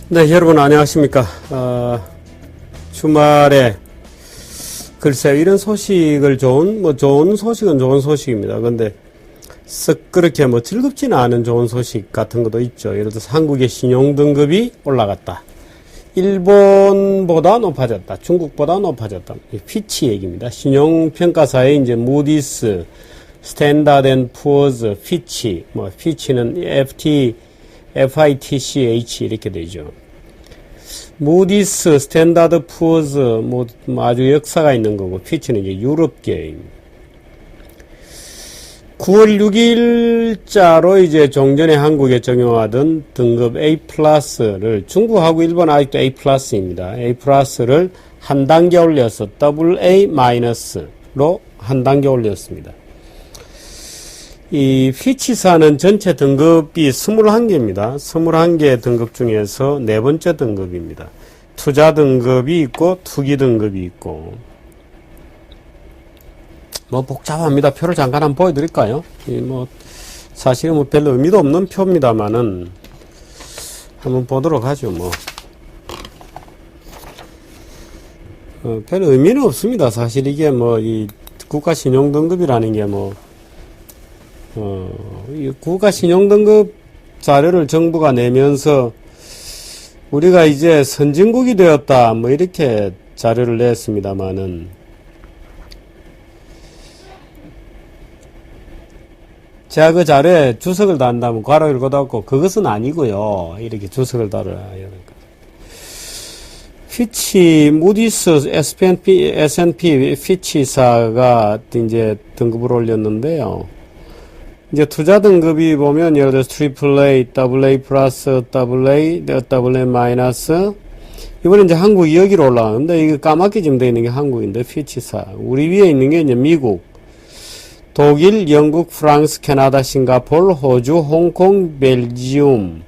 네, 여러분 안녕하십니까. 주말에 글쎄요, 이런 소식을 좋은 소식은 좋은 소식입니다. 근데 썩 그렇게 즐겁지는 않은 좋은 소식 같은 것도 있죠. 예를 들어서 한국의 신용등급이 올라갔다. 일본보다 높아졌다. 중국보다 높아졌다. 피치 얘기입니다. 신용평가사에 이제 무디스, 스탠다드 앤 푸어즈, 피치, 피치는 FITCH 이렇게 되죠. 무디스, 스탠다드 푸어즈, 아주 역사가 있는 거고, 피치는 이제 유럽계입니다. 9월 6일자로 이제 종전에 한국에 적용하던 등급 A+를 중국하고 일본 아직도 A+입니다. A+를 한 단계 올려서 AA-로 한 단계 올렸습니다. 이 피치사는 전체 등급이 21개입니다. 21개 등급 중에서 네 번째 등급입니다. 투자 등급이 있고 투기 등급이 있고 복잡합니다. 표를 잠깐 한번 보여드릴까요? 사실은 별로 의미도 없는 표입니다만은 한번 보도록 하죠. 별 의미는 없습니다. 사실 이게 이 국가 신용 등급이라는 게 이 국가 신용 등급 자료를 정부가 내면서 우리가 이제 선진국이 되었다 이렇게 자료를 냈습니다만은 제가 그 자료에 주석을 단다면 괄호를 걷었고 그것은 아니고요. 이렇게 주석을 달아야 됩니다. 피치, 무디스, S&P 피치사가 이제 등급을 올렸는데요. 이제 투자 등급이 보면 예를 들어서 AAA, AA 플러스, AA, AA 마이너스. 이번에 이제 한국이 여기로 올라가는데 이게 까맣게 지금 되어 있는 게 한국인데 피치사. 우리 위에 있는 게 이제 미국, 독일, 영국, 프랑스, 캐나다, 싱가포르, 호주, 홍콩, 벨지움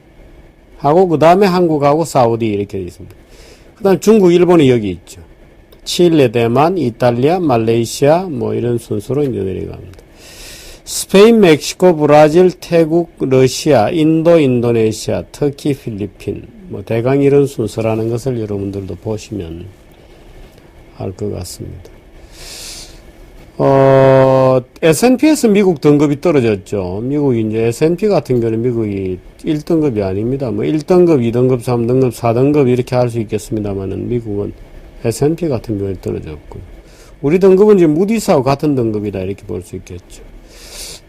하고 그 다음에 한국하고 사우디 이렇게 되어 있습니다. 그 다음 중국, 일본이 여기 있죠. 칠레, 대만, 이탈리아, 말레이시아 이런 순서로 이제 내려갑니다. 스페인, 멕시코, 브라질, 태국, 러시아, 인도, 인도네시아, 터키, 필리핀 대강 이런 순서라는 것을 여러분들도 보시면 알 것 같습니다. S&P에서 미국 등급이 떨어졌죠. 미국이 이제 S&P 같은 경우는 미국이 1등급이 아닙니다. 1등급, 2등급, 3등급, 4등급 이렇게 할 수 있겠습니다만은 미국은 S&P 같은 경우에 떨어졌고 우리 등급은 지금 무디스하고 같은 등급이다 이렇게 볼 수 있겠죠.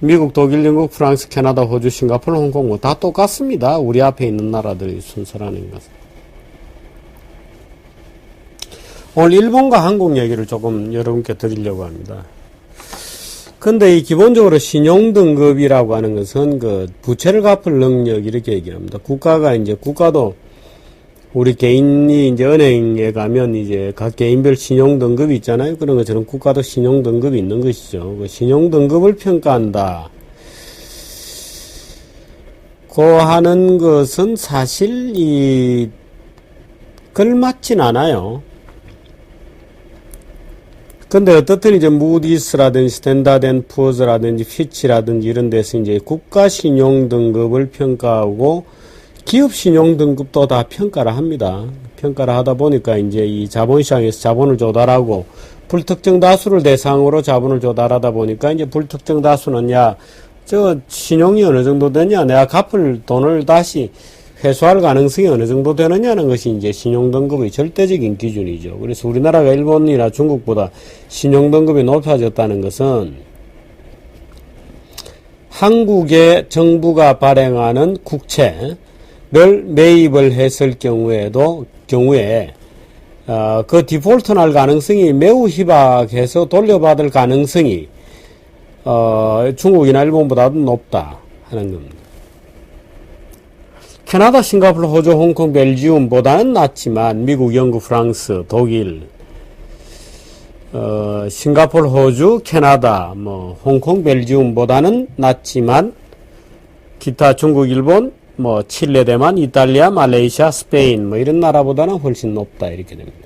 미국, 독일, 영국, 프랑스, 캐나다, 호주, 싱가포르, 홍콩 다 똑같습니다. 우리 앞에 있는 나라들의 순서라는 것은. 오늘 일본과 한국 얘기를 조금 여러분께 드리려고 합니다. 근데 이 기본적으로 신용등급이라고 하는 것은 부채를 갚을 능력 이렇게 얘기합니다. 국가도 우리 개인이 이제 은행에 가면 이제 각 개인별 신용등급이 있잖아요. 그런 것처럼 국가도 신용등급이 있는 것이죠. 그 신용등급을 평가한다. 고 하는 것은 사실 걸맞진 않아요. 근데 어떻든 이제 무디스라든지 스탠다드 앤 푸어즈라든지 피치라든지 이런 데서 이제 국가 신용 등급을 평가하고 기업 신용 등급도 다 평가를 합니다. 평가를 하다 보니까 이제 이 자본시장에서 자본을 조달하고 불특정 다수를 대상으로 자본을 조달하다 보니까 이제 불특정 다수는 신용이 어느 정도 되냐, 내가 갚을 돈을 다시 회수할 가능성이 어느 정도 되느냐는 것이 이제 신용등급의 절대적인 기준이죠. 그래서 우리나라가 일본이나 중국보다 신용등급이 높아졌다는 것은 한국의 정부가 발행하는 국채를 매입을 했을 경우에 그 디폴트 날 가능성이 매우 희박해서 돌려받을 가능성이 중국이나 일본보다도 높다 하는 겁니다. 캐나다, 싱가포르, 호주, 홍콩, 벨지움보다는 낮지만 미국, 영국, 프랑스, 독일, 싱가포르, 호주, 캐나다, 홍콩, 벨지움보다는 낮지만 기타 중국, 일본, 칠레, 대만, 이탈리아, 말레이시아, 스페인 이런 나라보다는 훨씬 높다 이렇게 됩니다.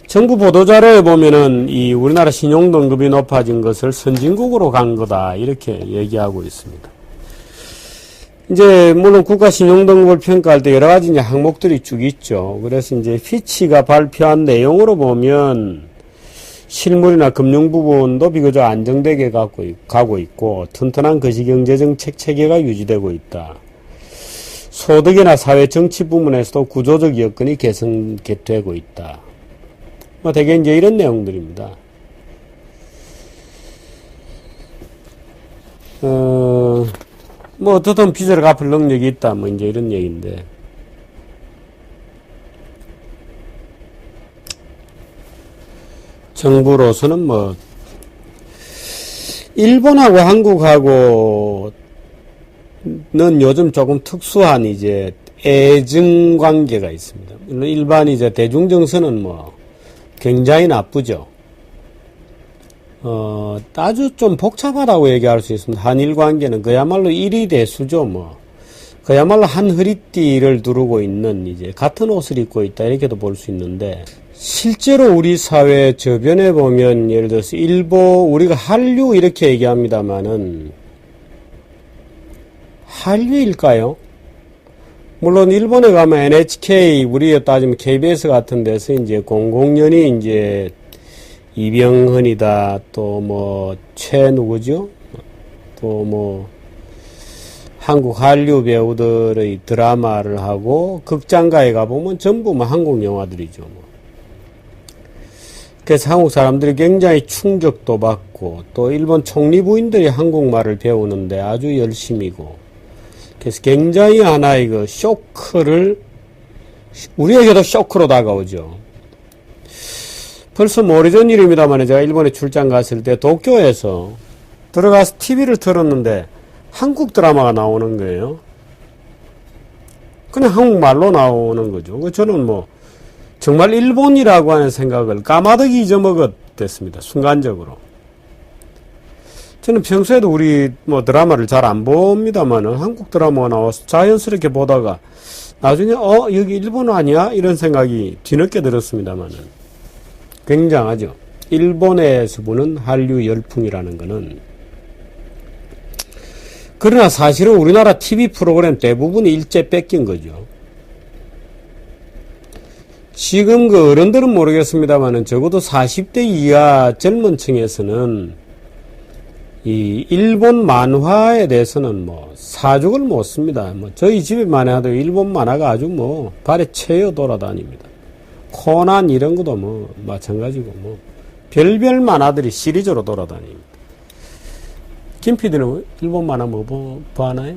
정부 보도자료에 보면은 이 우리나라 신용등급이 높아진 것을 선진국으로 간 거다 이렇게 얘기하고 있습니다. 이제 물론 국가 신용 등급을 평가할 때 여러 가지 이제 항목들이 쭉 있죠. 그래서 이제 피치가 발표한 내용으로 보면 실물이나 금융 부분도 비교적 안정되게 가고 있고 튼튼한 거시경제 정책 체계가 유지되고 있다. 소득이나 사회 정치 부문에서도 구조적 여건이 개선되고 있다. 뭐 대개 이제 이런 내용들입니다. 뭐 어떻든 빚을 갚을 능력이 있다. 뭐 이제 이런 얘기인데. 정부로서는 뭐 일본하고 한국하고는 요즘 조금 특수한 이제 애증 관계가 있습니다. 물론 일반 이제 대중 정서는 뭐 굉장히 나쁘죠. 아주 좀 복잡하다고 얘기할 수 있습니다. 한일 관계는 그야말로 일이 대수죠, 뭐. 그야말로 한 허리띠를 두르고 있는 이제 같은 옷을 입고 있다 이렇게도 볼 수 있는데 실제로 우리 사회 저변에 보면 예를 들어서 우리가 한류 이렇게 얘기합니다만은 한류일까요? 물론 일본에 가면 NHK 우리에 따지면 KBS 같은 데서 이제 공공연히 이제 이병헌이다 또 뭐 누구죠? 또 뭐 한국 한류 배우들의 드라마를 하고 극장가에 가보면 전부 뭐 한국 영화들이죠. 뭐. 그래서 한국 사람들이 굉장히 충격도 받고 또 일본 총리 부인들이 한국말을 배우는데 아주 열심이고 그래서 굉장히 하나의 그 쇼크를 우리에게도 쇼크로 다가오죠. 벌써 뭐 오래전 일입니다만 제가 일본에 출장 갔을 때 도쿄에서 들어가서 TV를 틀었는데 한국 드라마가 나오는 거예요. 그냥 한국말로 나오는 거죠. 저는 뭐 정말 일본이라고 하는 생각을 까마득히 잊어먹었댔습니다. 순간적으로. 저는 평소에도 우리 뭐 드라마를 잘 안 봅니다만은 한국 드라마가 나와서 자연스럽게 보다가 나중에 여기 일본 아니야? 이런 생각이 뒤늦게 들었습니다만은 굉장하죠. 일본에서 보는 한류 열풍이라는 거는 그러나 사실은 우리나라 TV 프로그램 대부분이 일제 뺏긴 거죠. 지금 그 어른들은 모르겠습니다만은 적어도 40대 이하 젊은 층에서는 이 일본 만화에 대해서는 뭐 사족을 못 씁니다. 뭐 저희 집에만 해도 일본 만화가 아주 뭐 발에 채여 돌아다닙니다. 코난 이런 것도 뭐 마찬가지고 뭐 별별 만화들이 시리즈로 돌아다닙니다. 김 PD는 일본 만화 뭐 봐나요?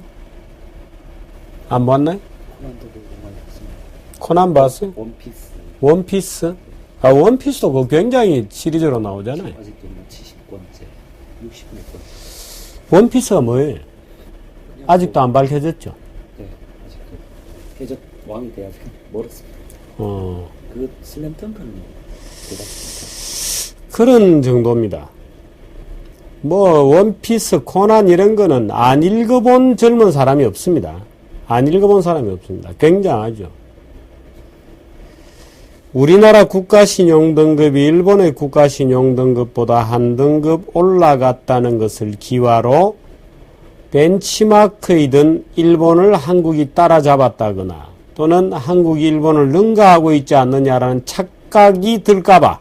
안 봤나요? 코난도 보고 많이 봤습니다. 코난 봤어요? 원피스. 원피스? 아, 원피스도 그 굉장히 시리즈로 나오잖아요. 아직도 뭐 70권째, 60몇 권째. 원피스가 뭐예요? 아직도 안 밝혀졌죠? 네, 아직도. 해적 왕이 돼야 멀었습니다. 그 슬램덩크는 대박입니다. 그런 정도입니다. 뭐 원피스, 코난 이런 거는 안 읽어본 젊은 사람이 없습니다. 안 읽어본 사람이 없습니다. 굉장하죠. 우리나라 국가신용등급이 일본의 국가신용등급보다 한 등급 올라갔다는 것을 기화로 벤치마크이든 일본을 한국이 따라잡았다거나 또는 한국이 일본을 능가하고 있지 않느냐라는 착각이 들까봐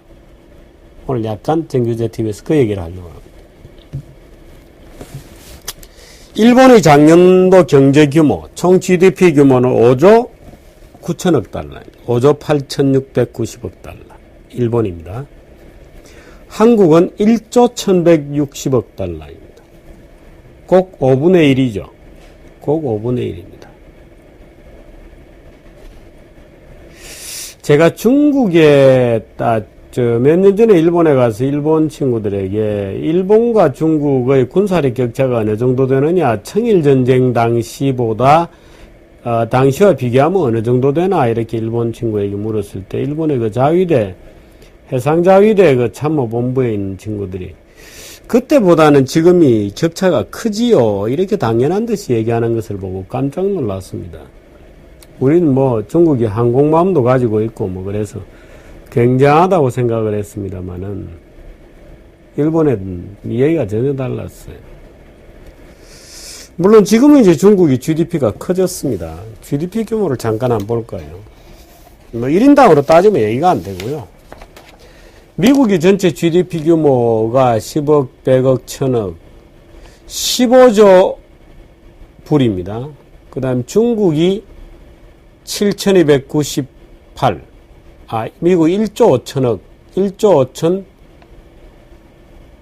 오늘 약간 정규제 TV에서 그 얘기를 하려고 합니다. 일본의 작년도 경제 규모, 총 GDP 규모는 5조 9천억 달러, 5조 8,690억 달러. 일본입니다. 한국은 1조 1,160억 달러입니다. 꼭 5분의 1이죠. 꼭 5분의 1입니다. 제가 중국에 몇 년 전에 일본에 가서 일본 친구들에게 일본과 중국의 군사력 격차가 어느 정도 되느냐, 청일전쟁 당시보다 당시와 비교하면 어느 정도 되나 이렇게 일본 친구에게 물었을 때 일본의 그 자위대, 해상자위대 그 참모본부에 있는 친구들이 그때보다는 지금이 격차가 크지요 이렇게 당연한 듯이 얘기하는 것을 보고 깜짝 놀랐습니다. 우리는 뭐 중국이 항공모함도 가지고 있고 뭐 그래서 굉장하다고 생각을 했습니다만은 일본은 이야기가 전혀 달랐어요. 물론 지금은 이제 중국이 GDP가 커졌습니다. GDP 규모를 잠깐 한번 볼까요? 뭐 1인당으로 따지면 얘기가 안 되고요. 미국이 전체 GDP 규모가 10억, 100억, 1000억, 15조 불입니다. 그 다음 중국이 7298, 미국 1조 5천억, 1조 5천,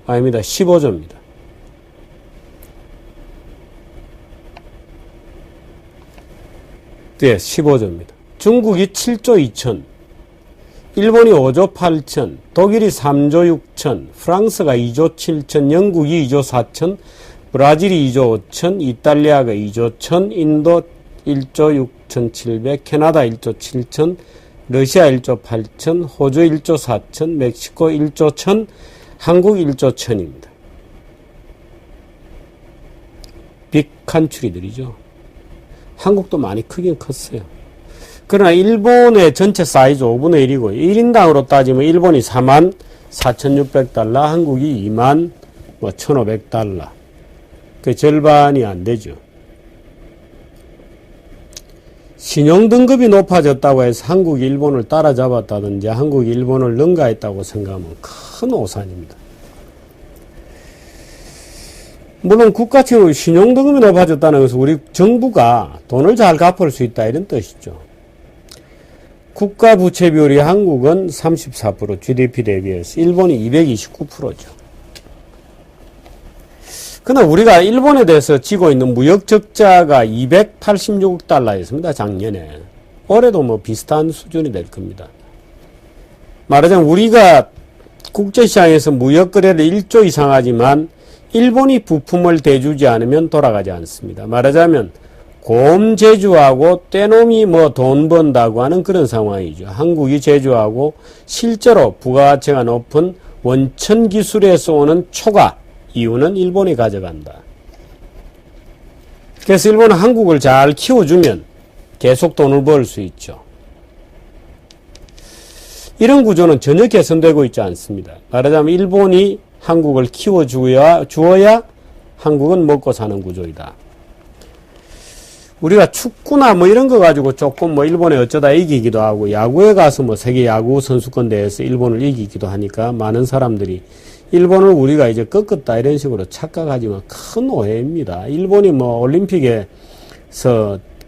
아닙니다. 15조입니다. 네, 15조입니다. 중국이 7조 2천, 일본이 5조 8천, 독일이 3조 6천, 프랑스가 2조 7천, 영국이 2조 4천, 브라질이 2조 5천, 이탈리아가 2조 1천, 인도 1조 6천 7백, 캐나다 1조 7천, 러시아 1조 8천, 호주 1조 4천, 멕시코 1조 1천, 한국 1조 1천입니다. 빅칸츄리들이죠. 한국도 많이 크긴 컸어요. 그러나 일본의 전체 사이즈 5분의 1이고 1인당으로 따지면 일본이 44,600달러, 한국이 21,500달러. 그 절반이 안 되죠. 신용 등급이 높아졌다고 해서 한국이 일본을 따라잡았다든지 한국이 일본을 능가했다고 생각하면 큰 오산입니다. 물론 국가채로 신용 등급이 높아졌다는 것은 우리 정부가 돈을 잘 갚을 수 있다 이런 뜻이죠. 국가 부채 비율이 한국은 34%, GDP 대비해서 일본이 229%죠. 그러나 우리가 일본에 대해서 지고 있는 무역 적자가 286억 달러였습니다. 작년에. 올해도 뭐 비슷한 수준이 될 겁니다. 말하자면 우리가 국제시장에서 무역 거래를 1조 이상 하지만 일본이 부품을 대주지 않으면 돌아가지 않습니다. 말하자면 곰 제조하고 떼놈이 뭐 돈 번다고 하는 그런 상황이죠. 한국이 제조하고 실제로 부가가치가 높은 원천 기술에서 오는 초과 이유는 일본이 가져간다. 그래서 일본은 한국을 잘 키워주면 계속 돈을 벌 수 있죠. 이런 구조는 전혀 개선되고 있지 않습니다. 말하자면 일본이 한국을 키워주어야 한국은 먹고 사는 구조이다. 우리가 축구나 뭐 이런 거 가지고 조금 뭐 일본에 어쩌다 이기기도 하고 야구에 가서 뭐 세계 야구 선수권 대회에서 일본을 이기기도 하니까 많은 사람들이 일본을 우리가 이제 꺾었다 이런 식으로 착각하지만 큰 오해입니다. 일본이 뭐 올림픽에서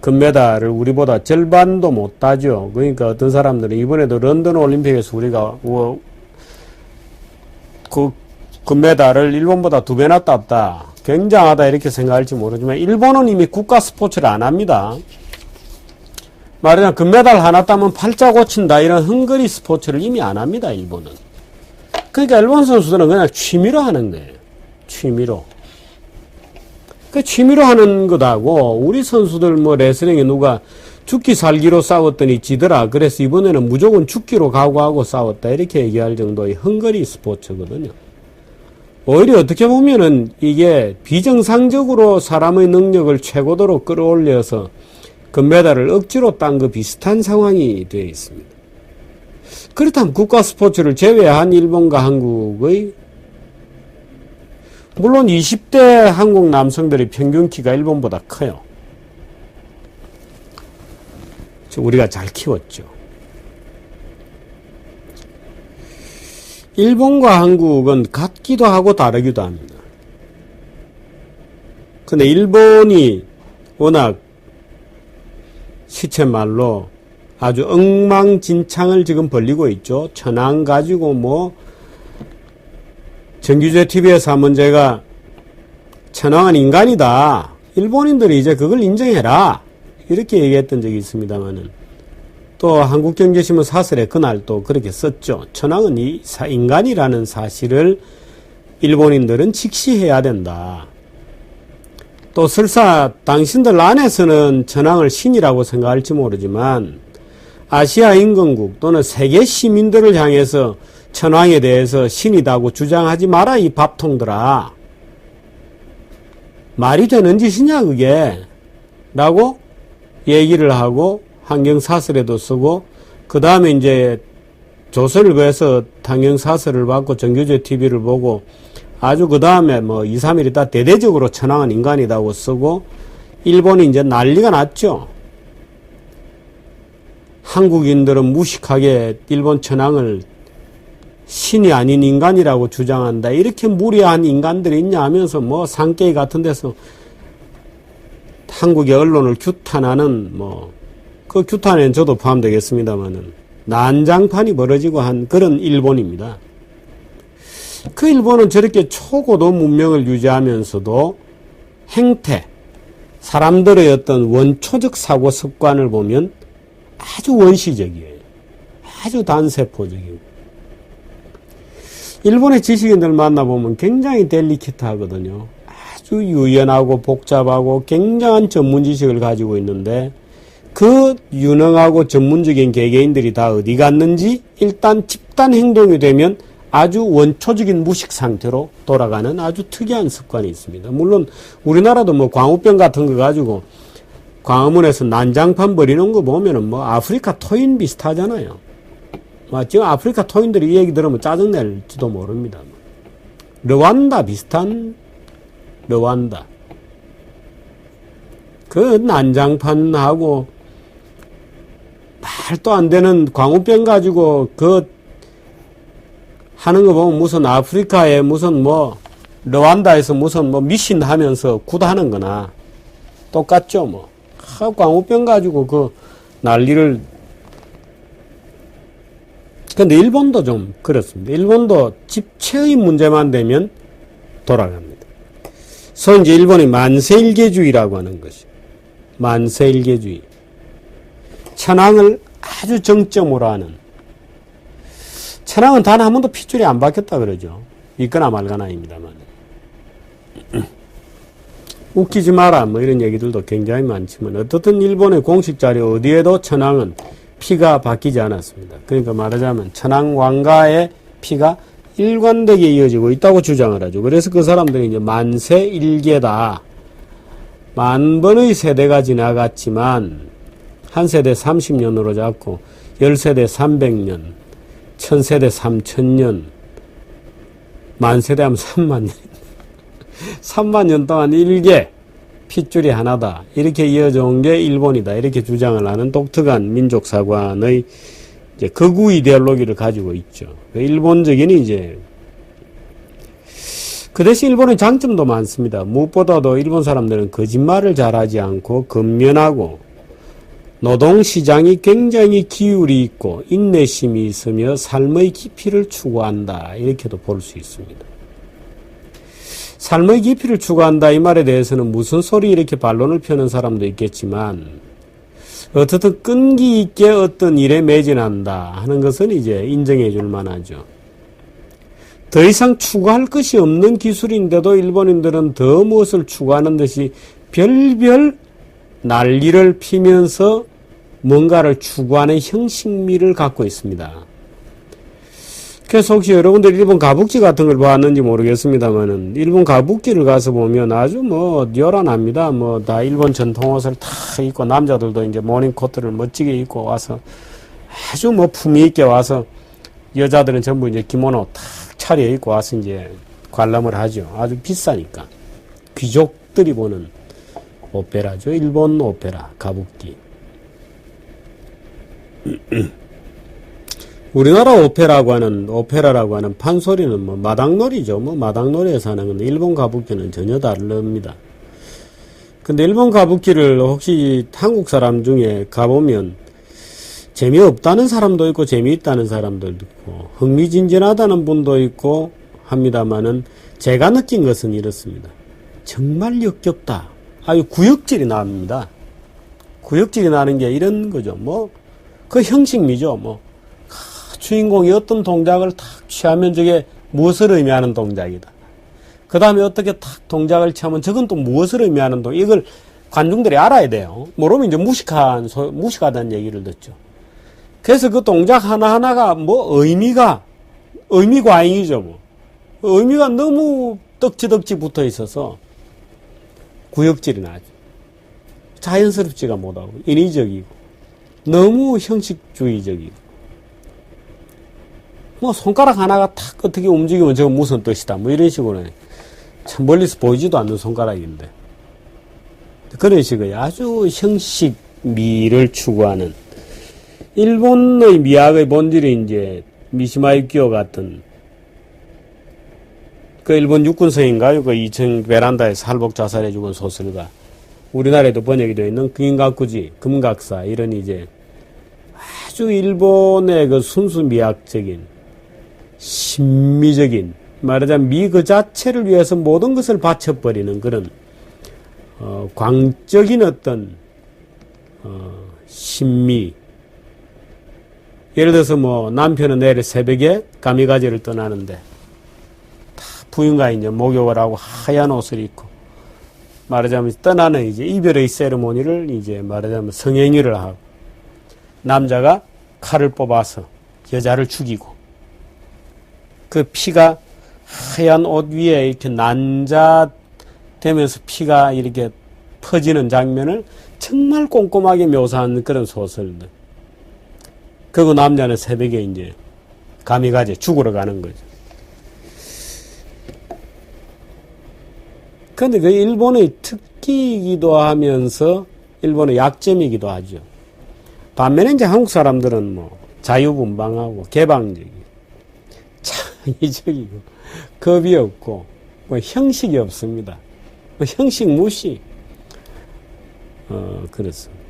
금메달을 우리보다 절반도 못 따죠. 그러니까 어떤 사람들은 이번에도 런던 올림픽에서 우리가 그 금메달을 일본보다 2배나 땄다. 굉장하다 이렇게 생각할지 모르지만 일본은 이미 국가 스포츠를 안 합니다. 말하자면 금메달 하나 따면 팔자 고친다 이런 헝그리 스포츠를 이미 안 합니다. 일본은. 그러니까 일본 선수들은 그냥 취미로 하는 거예요. 취미로. 그 취미로 하는 것하고 우리 선수들 뭐 레슬링에 누가 죽기 살기로 싸웠더니 지더라. 그래서 이번에는 무조건 죽기로 각오하고 싸웠다. 이렇게 얘기할 정도의 헝그리 스포츠거든요. 오히려 어떻게 보면은 이게 비정상적으로 사람의 능력을 최고도로 끌어올려서 금메달을 억지로 딴 거 비슷한 상황이 되어 있습니다. 그렇다면 국가 스포츠를 제외한 일본과 한국의 물론 20대 한국 남성들의 평균 키가 일본보다 커요. 우리가 잘 키웠죠. 일본과 한국은 같기도 하고 다르기도 합니다. 근데 일본이 워낙 시쳇말로 아주 엉망진창을 지금 벌리고 있죠. 천황 가지고 뭐 정규제 TV에서 한번 제가 천황은 인간이다. 일본인들이 이제 그걸 인정해라. 이렇게 얘기했던 적이 있습니다만은 또 한국경제신문 사설에 그날 또 그렇게 썼죠. 천황은 인간이라는 사실을 일본인들은 직시해야 된다. 또 설사 당신들 안에서는 천황을 신이라고 생각할지 모르지만 아시아 인근국 또는 세계 시민들을 향해서 천황에 대해서 신이다고 주장하지 마라 이 밥통들아. 말이 되는 짓이냐 그게 라고 얘기를 하고 환경사설에도 쓰고 그 다음에 이제 조선일보에서 환경사설을 받고 정규제 TV를 보고 아주 그 다음에 뭐 2, 3일 있다 대대적으로 천황은 인간이다고 쓰고 일본이 이제 난리가 났죠. 한국인들은 무식하게 일본 천황을 신이 아닌 인간이라고 주장한다. 이렇게 무례한 인간들이 있냐 하면서 뭐 산케이 같은 데서 한국의 언론을 규탄하는 그 규탄에는 저도 포함되겠습니다만은 난장판이 벌어지고 한 그런 일본입니다. 그 일본은 저렇게 초고도 문명을 유지하면서도 행태, 사람들의 어떤 원초적 사고 습관을 보면 아주 원시적이에요. 아주 단세포적이고. 일본의 지식인들 만나보면 굉장히 델리케트하거든요. 아주 유연하고 복잡하고 굉장한 전문 지식을 가지고 있는데 그 유능하고 전문적인 개개인들이 다 어디 갔는지 일단 집단 행동이 되면 아주 원초적인 무식 상태로 돌아가는 아주 특이한 습관이 있습니다. 물론 우리나라도 뭐 광우병 같은 거 가지고 광화문에서 난장판 버리는 거 보면은 뭐 아프리카 토인 비슷하잖아요. 지금 아프리카 토인들이 이 얘기 들으면 짜증낼지도 모릅니다. 르완다 비슷한 르완다. 그 난장판하고 말도 안 되는 광우병 가지고 그 하는 거 보면 무슨 아프리카에 무슨 뭐 르완다에서 무슨 뭐 미신 하면서 굿하는 거나 똑같죠 뭐. 광우병 가지고 그 난리를. 근데 일본도 좀 그렇습니다. 일본도 집체의 문제만 되면 돌아갑니다. 소위 이제 일본이 만세일계주의라고 하는 것이. 만세일계주의. 천황을 아주 정점으로 하는. 천황은 단 한 번도 핏줄이 안 박혔다 그러죠. 있거나 말거나입니다만. 웃기지 마라 뭐 이런 얘기들도 굉장히 많지만 어떻든 일본의 공식 자료 어디에도 천황은 피가 바뀌지 않았습니다. 그러니까 말하자면 천황 왕가의 피가 일관되게 이어지고 있다고 주장을 하죠. 그래서 그 사람들이 이제 만세일계다. 만 번의 세대가 지나갔지만 한 세대 30년으로 잡고 10세대 300년, 1000세대 3000년, 만세대 하면 3만 년. 3만 년 동안 일개 핏줄이 하나다. 이렇게 이어져 온 게 일본이다. 이렇게 주장을 하는 독특한 민족사관의 이제 극우 이데올로기를 가지고 있죠. 일본적인 이제 그 대신 일본의 장점도 많습니다. 무엇보다도 일본 사람들은 거짓말을 잘하지 않고 근면하고 노동시장이 굉장히 기울이 있고 인내심이 있으며 삶의 깊이를 추구한다. 이렇게도 볼 수 있습니다. 삶의 깊이를 추구한다 이 말에 대해서는 무슨 소리 이렇게 반론을 펴는 사람도 있겠지만 어떻든 끈기 있게 어떤 일에 매진한다 하는 것은 이제 인정해 줄 만하죠. 더 이상 추구할 것이 없는 기술인데도 일본인들은 더 무엇을 추구하는 듯이 별별 난리를 피면서 뭔가를 추구하는 형식미를 갖고 있습니다. 그래서 혹시 여러분들 일본 가부키 같은 걸 봤는지 모르겠습니다만은 일본 가부키를 가서 보면 아주 뭐 요란합니다. 뭐 다 일본 전통 옷을 다 입고 남자들도 이제 모닝코트를 멋지게 입고 와서 아주 뭐 품위 있게 와서 여자들은 전부 이제 기모노 탁 차려 입고 와서 이제 관람을 하죠. 아주 비싸니까. 귀족들이 보는 오페라죠. 일본 오페라 가부키. 우리나라 오페라라고 하는 판소리는 뭐 마당놀이죠. 뭐 마당놀이에서 하는 건데 일본 가부키는 전혀 다릅니다. 근데 일본 가부키를 혹시 한국 사람 중에 가보면 재미없다는 사람도 있고 재미있다는 사람들도 있고 흥미진진하다는 분도 있고 합니다만은 제가 느낀 것은 이렇습니다. 정말 역겹다. 아유 구역질이 납니다. 구역질이 나는 게 이런 거죠. 뭐 그 형식미죠. 뭐 주인공이 어떤 동작을 탁 취하면 저게 무엇을 의미하는 동작이다. 그 다음에 어떻게 탁 동작을 취하면 저건 또 무엇을 의미하는 동작. 이걸 관중들이 알아야 돼요. 모르면 이제 무식하다는 얘기를 듣죠. 그래서 그 동작 하나하나가 뭐 의미과잉이죠. 뭐. 의미가 너무 떡지덕지 붙어 있어서 구역질이 나죠. 자연스럽지가 못하고 인위적이고 너무 형식주의적이고 뭐 손가락 하나가 탁 어떻게 움직이면 저거 무슨 뜻이다. 뭐 이런 식으로 참 멀리서 보이지도 않는 손가락인데. 그런 식의 아주 형식미를 추구하는 일본의 미학의 본질이 이제 미시마 유키오 같은 그 일본 육군성인가요? 그 2층 베란다에서 할복 자살해 죽은 소설가. 우리나라에도 번역이 되어 있는 금각구지, 금각사 이런 이제 아주 일본의 그 순수 미학적인 신미적인 말하자면 미 그 자체를 위해서 모든 것을 바쳐버리는 그런 광적인 어떤 신미. 예를 들어서 뭐 남편은 내일 새벽에 가미가제를 떠나는데 다 부인과 이제 목욕을 하고 하얀 옷을 입고 말하자면 떠나는 이제 이별의 세리머니를 이제 말하자면 성행위를 하고 남자가 칼을 뽑아서 여자를 죽이고 그 피가 하얀 옷 위에 이렇게 난자되면서 피가 이렇게 퍼지는 장면을 정말 꼼꼼하게 묘사한 그런 소설들. 그리고 남자는 새벽에 이제 가미가제 죽으러 가는 거죠. 그런데 그 일본의 특기이기도 하면서 일본의 약점이기도 하죠. 반면에 이제 한국 사람들은 뭐 자유분방하고 개방적이고 창의적이고 겁이 없고 뭐 형식이 없습니다. 뭐 형식 무시. 그렇습니다.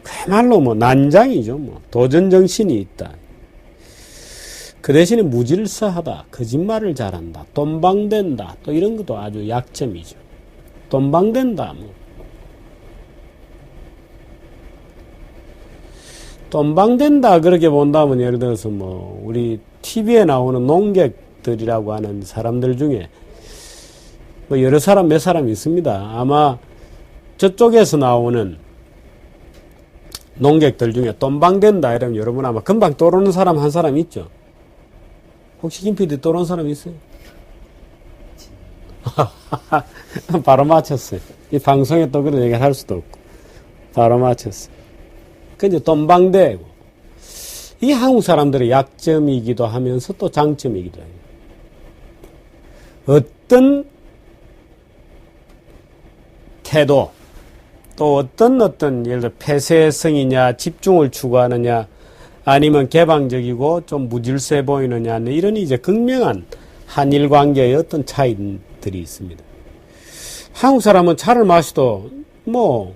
그야말로 뭐 난장이죠. 뭐 도전 정신이 있다. 그 대신에 무질서하다, 거짓말을 잘한다, 돈방된다, 또 이런 것도 아주 약점이죠. 돈방된다, 뭐. 돈방된다, 그렇게 본다면 예를 들어서 뭐, 우리 TV에 나오는 농객들이라고 하는 사람들 중에 뭐 여러 사람, 몇 사람 있습니다. 아마 저쪽에서 나오는 농객들 중에 돈방된다, 이러면 여러분 아마 금방 떠오르는 사람 한 사람 있죠? 혹시 김 PD 떠오르는 사람 있어요? 바로 맞췄어요. 이 방송에 또 그런 얘기를 할 수도 없고. 바로 맞췄어요. 그 이제 돈방대고. 이 한국 사람들의 약점이기도 하면서 또 장점이기도 해요. 어떤 태도, 또 어떤 예를 들어 폐쇄성이냐, 집중을 추구하느냐, 아니면 개방적이고 좀 무질서해 보이느냐, 이런 이제 극명한 한일 관계의 어떤 차이들이 있습니다. 한국 사람은 차를 마셔도 뭐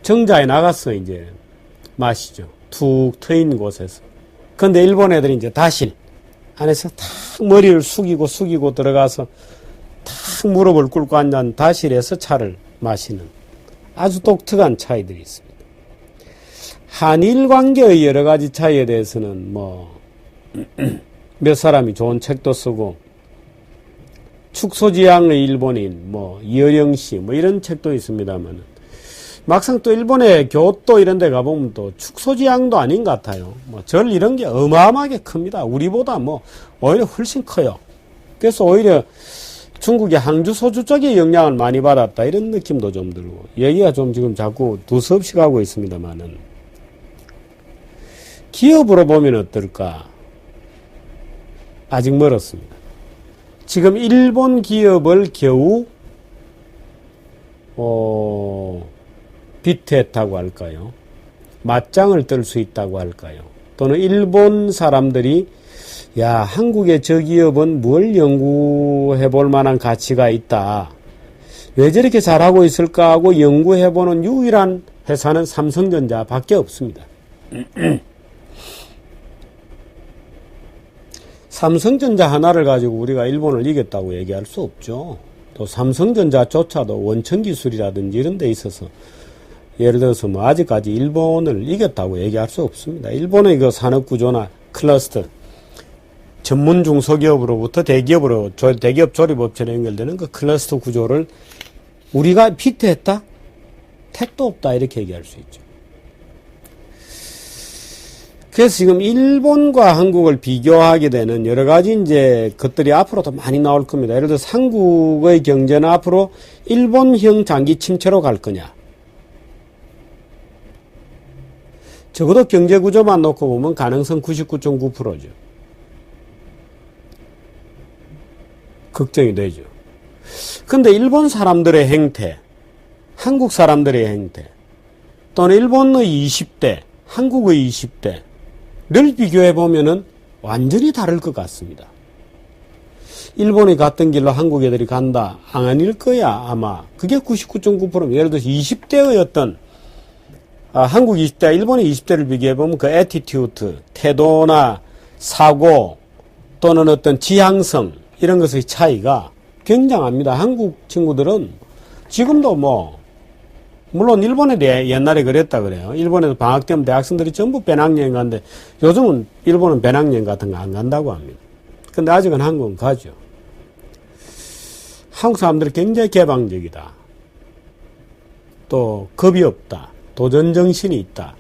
정자에 나가서 이제 마시죠. 툭 트인 곳에서. 근데 일본 애들이 이제 다실 안에서 탁 머리를 숙이고 들어가서 탁 무릎을 꿇고 앉은 다실에서 차를 마시는 아주 독특한 차이들이 있습니다. 한일 관계의 여러 가지 차이에 대해서는 뭐 몇 사람이 좋은 책도 쓰고 축소지향의 일본인 뭐 이어령 씨 뭐 이런 책도 있습니다만 막상 또 일본의 교토 이런 데 가보면 또 축소지향도 아닌 것 같아요. 뭐 절 이런 게 어마어마하게 큽니다. 우리보다 뭐 오히려 훨씬 커요. 그래서 오히려 중국의 항주 소주 쪽에 영향을 많이 받았다 이런 느낌도 좀 들고 얘기가 좀 지금 자꾸 두서없이 가고 있습니다만은 기업으로 보면 어떨까? 아직 멀었습니다. 지금 일본 기업을 겨우 비트했다고 할까요? 맞짱을 뜰 수 있다고 할까요? 또는 일본 사람들이 야, 한국의 저 기업은 뭘 연구해 볼 만한 가치가 있다. 왜 저렇게 잘하고 있을까 하고 연구해 보는 유일한 회사는 삼성전자 밖에 없습니다. 삼성전자 하나를 가지고 우리가 일본을 이겼다고 얘기할 수 없죠. 또 삼성전자조차도 원천 기술이라든지 이런 데 있어서 예를 들어서 뭐 아직까지 일본을 이겼다고 얘기할 수 없습니다. 일본의 그 산업 구조나 클러스터, 전문 중소기업으로부터 대기업으로, 대기업 조립업체로 연결되는 그 클러스터 구조를 우리가 비트했다? 택도 없다. 이렇게 얘기할 수 있죠. 그래서 지금 일본과 한국을 비교하게 되는 여러 가지 이제 것들이 앞으로 더 많이 나올 겁니다. 예를 들어서 한국의 경제는 앞으로 일본형 장기 침체로 갈 거냐. 적어도 경제 구조만 놓고 보면 가능성 99.9%죠. 걱정이 되죠. 근데 일본 사람들의 행태, 한국 사람들의 행태, 또는 일본의 20대, 한국의 20대를 비교해 보면은 완전히 다를 것 같습니다. 일본이 갔던 길로 한국 애들이 간다. 아닐 거야, 아마. 그게 99.9%. 예를 들어서 20대의 어떤, 한국 20대, 일본의 20대를 비교해 보면 그 애티튜드, 태도나 사고, 또는 어떤 지향성, 이런 것의 차이가 굉장합니다. 한국 친구들은 지금도 물론 일본에 대해 옛날에 그랬다 그래요. 일본에도 방학 때면 대학생들이 전부 배낭여행 가는데 요즘은 일본은 배낭여행 같은 거 안 간다고 합니다. 근데 아직은 한국은 가죠. 한국 사람들이 굉장히 개방적이다. 또 겁이 없다. 도전 정신이 있다.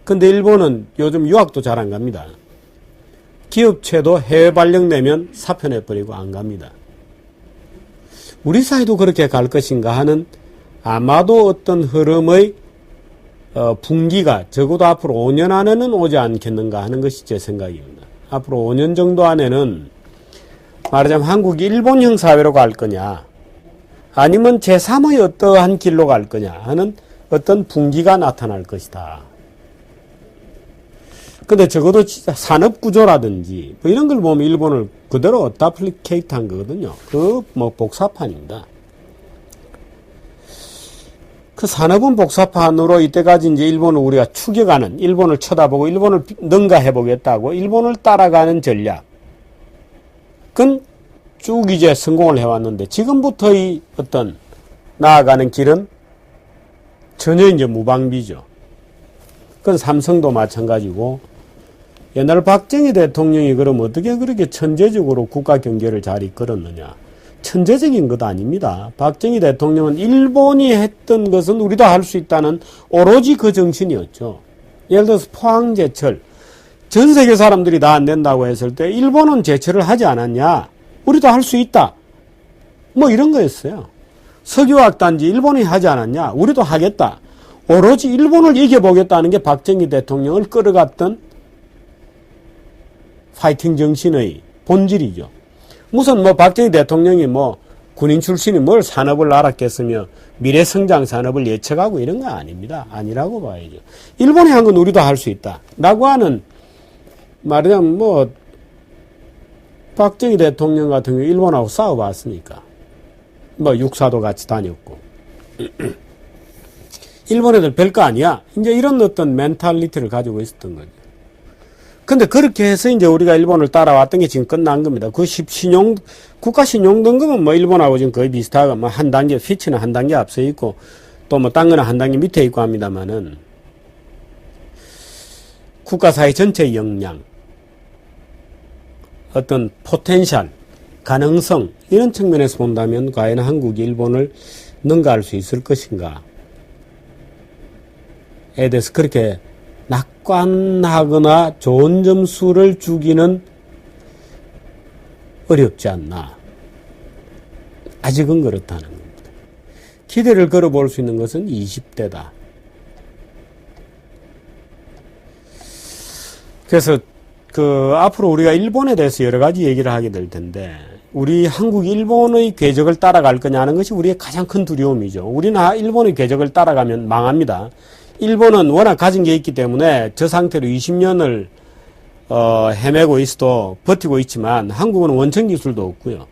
근데 일본은 요즘 유학도 잘 안 갑니다. 기업체도 해외 발령내면 사표내버리고 안 갑니다. 우리 사회도 그렇게 갈 것인가 하는 아마도 어떤 흐름의 분기가 적어도 앞으로 5년 안에는 오지 않겠는가 하는 것이 제 생각입니다. 앞으로 5년 정도 안에는 말하자면 한국이 일본형 사회로 갈 거냐 아니면 제3의 어떠한 길로 갈 거냐 하는 어떤 분기가 나타날 것이다. 근데 적어도 진짜 산업구조라든지 이런 걸 보면 일본을 그대로 어플리케이트 한 거거든요. 복사판입니다. 그 산업은 복사판으로 이때까지 이제 일본을 우리가 추격하는, 일본을 쳐다보고 일본을 능가해보겠다고 일본을 따라가는 전략. 그건 쭉 이제 성공을 해왔는데 지금부터의 어떤 나아가는 길은 전혀 이제 무방비죠. 그건 삼성도 마찬가지고 옛날 박정희 대통령이 그럼 어떻게 그렇게 천재적으로 국가 경제를 잘 이끌었느냐. 천재적인 것 아닙니다. 박정희 대통령은 일본이 했던 것은 우리도 할 수 있다는 오로지 그 정신이었죠. 예를 들어서 포항제철. 전 세계 사람들이 다 안 된다고 했을 때 일본은 제철을 하지 않았냐. 우리도 할 수 있다. 이런 거였어요. 석유화학단지 일본이 하지 않았냐. 우리도 하겠다. 오로지 일본을 이겨보겠다는 게 박정희 대통령을 끌어갔던 파이팅 정신의 본질이죠. 무슨 박정희 대통령이 군인 출신이 뭘 산업을 알았겠으며 미래성장 산업을 예측하고 이런 거 아닙니다. 아니라고 봐야죠. 일본이 한 건 우리도 할 수 있다. 라고 하는 말하자면 박정희 대통령 같은 경우 일본하고 싸워봤으니까. 육사도 같이 다녔고. 일본 애들 별거 아니야. 이제 이런 어떤 멘탈리티를 가지고 있었던 거죠. 근데 그렇게 해서 이제 우리가 일본을 따라왔던 게 지금 끝난 겁니다. 그 국가 신용 등급은 일본하고 지금 거의 비슷하고 한 단계, 피치는 한 단계 앞서 있고 또 딴 거는 한 단계 밑에 있고 합니다만은 국가사회 전체의 역량, 어떤 포텐셜, 가능성 이런 측면에서 본다면 과연 한국이 일본을 능가할 수 있을 것인가에 대해서 그렇게 낙관하거나 좋은 점수를 주기는 어렵지 않나. 아직은 그렇다는 겁니다. 기대를 걸어볼 수 있는 것은 20대다. 그래서 앞으로 우리가 일본에 대해서 여러 가지 얘기를 하게 될 텐데 우리 한국이 일본의 궤적을 따라갈 거냐 하는 것이 우리의 가장 큰 두려움이죠. 우리는 일본의 궤적을 따라가면 망합니다. 일본은 워낙 가진 게 있기 때문에 저 상태로 20년을 헤매고 있어도 버티고 있지만 한국은 원천 기술도 없고요.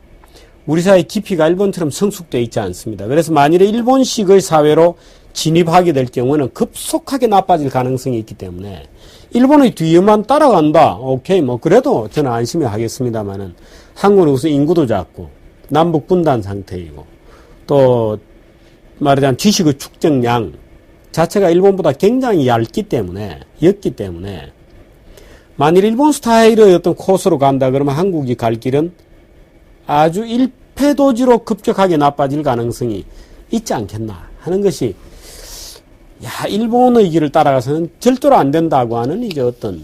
우리 사회 깊이가 일본처럼 성숙되어 있지 않습니다. 그래서 만일에 일본식의 사회로 진입하게 될 경우는 급속하게 나빠질 가능성이 있기 때문에 일본의 뒤에만 따라간다. 오케이, 그래도 저는 안심히 하겠습니다만은 한국은 우선 인구도 작고 남북 분단 상태이고 또 말하자면 지식의 축적량 자체가 일본보다 굉장히 였기 때문에 만일 일본 스타일의 어떤 코스로 간다 그러면 한국이 갈 길은 아주 일패도지로 급격하게 나빠질 가능성이 있지 않겠나 하는 것이 일본의 길을 따라가서는 절대로 안 된다고 하는 이제 어떤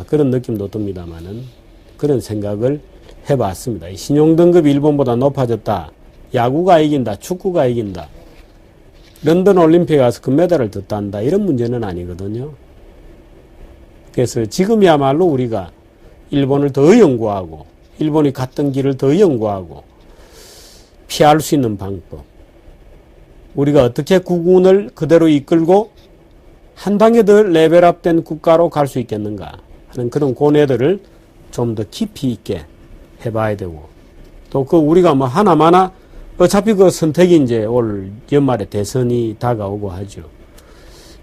그런 느낌도 듭니다만은 그런 생각을 해봤습니다. 신용등급이 일본보다 높아졌다. 야구가 이긴다. 축구가 이긴다. 런던 올림픽에 가서 금메달을 더 딴다. 이런 문제는 아니거든요. 그래서 지금이야말로 우리가 일본을 더 연구하고 일본이 갔던 길을 더 연구하고 피할 수 있는 방법, 우리가 어떻게 국군을 그대로 이끌고 한 단계 더 레벨업된 국가로 갈 수 있겠는가 하는 그런 고뇌들을 좀 더 깊이 있게 해봐야 되고, 또 그 우리가 뭐 하나마나 어차피 그 선택이 이제 올 연말에 대선이 다가오고 하죠.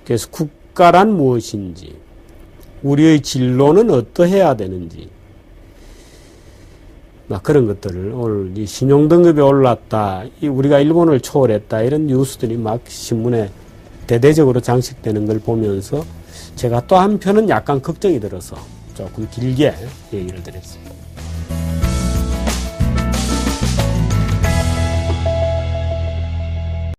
그래서 국가란 무엇인지, 우리의 진로는 어떠해야 되는지, 그런 것들을 오늘 이 신용등급이 올랐다, 우리가 일본을 초월했다, 이런 뉴스들이 막 신문에 대대적으로 장식되는 걸 보면서 제가 또 한편은 약간 걱정이 들어서 조금 길게 얘기를 드렸습니다.